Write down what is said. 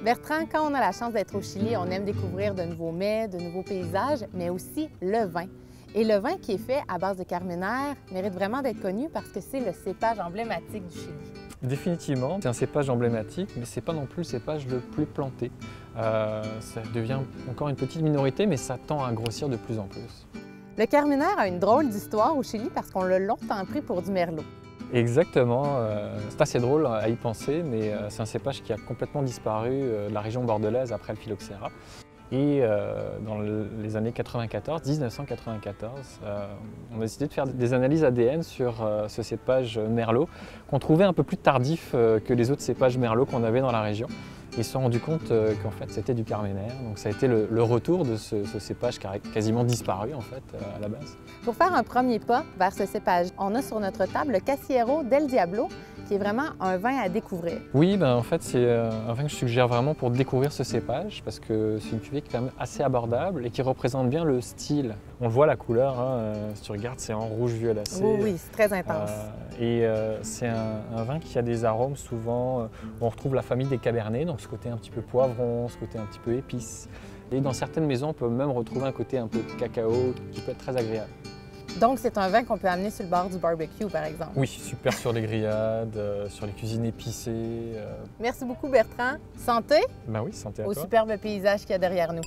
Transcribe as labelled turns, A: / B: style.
A: Bertrand, quand on a la chance d'être au Chili, on aime découvrir de nouveaux mets, de nouveaux paysages, mais aussi le vin. Et le vin qui est fait à base de Carmenère mérite vraiment d'être connu parce que c'est le cépage emblématique du Chili.
B: Définitivement, c'est un cépage emblématique, mais ce n'est pas non plus le cépage le plus planté. Ça devient encore une petite minorité, mais ça tend à grossir de plus en plus.
A: Le Carmenère a une drôle d'histoire au Chili parce qu'on l'a longtemps pris pour du merlot.
B: Exactement, c'est assez drôle à y penser, mais c'est un cépage qui a complètement disparu de la région bordelaise après le phylloxéra. Et dans les années 1994, on a décidé de faire des analyses ADN sur ce cépage merlot qu'on trouvait un peu plus tardif que les autres cépages merlot qu'on avait dans la région. Ils se sont rendus compte qu'en fait c'était du Carmenère, donc ça a été le retour de ce cépage qui a quasiment disparu en fait à la base.
A: Pour faire un premier pas vers ce cépage, on a sur notre table le Casillero del Diablo, qui est vraiment un vin à découvrir.
B: Oui, en fait c'est un vin que je suggère vraiment pour découvrir ce cépage parce que c'est une cuvée qui est quand même assez abordable et qui représente bien le style. On le voit la couleur, hein, si tu regardes c'est en rouge violacé.
A: Oui, c'est très intense.
B: C'est un vin qui a des arômes souvent, on retrouve la famille des cabernets, donc ce côté un petit peu poivron, ce côté un petit peu épice. Et dans certaines maisons on peut même retrouver un côté un peu cacao qui peut être très agréable.
A: Donc, c'est un vin qu'on peut amener sur le bord du barbecue, par exemple.
B: Oui, super sur les grillades, sur les cuisines épicées.
A: Merci beaucoup, Bertrand. Santé
B: Ben oui, santé à
A: au
B: toi.
A: superbe paysage qu'il y a derrière nous.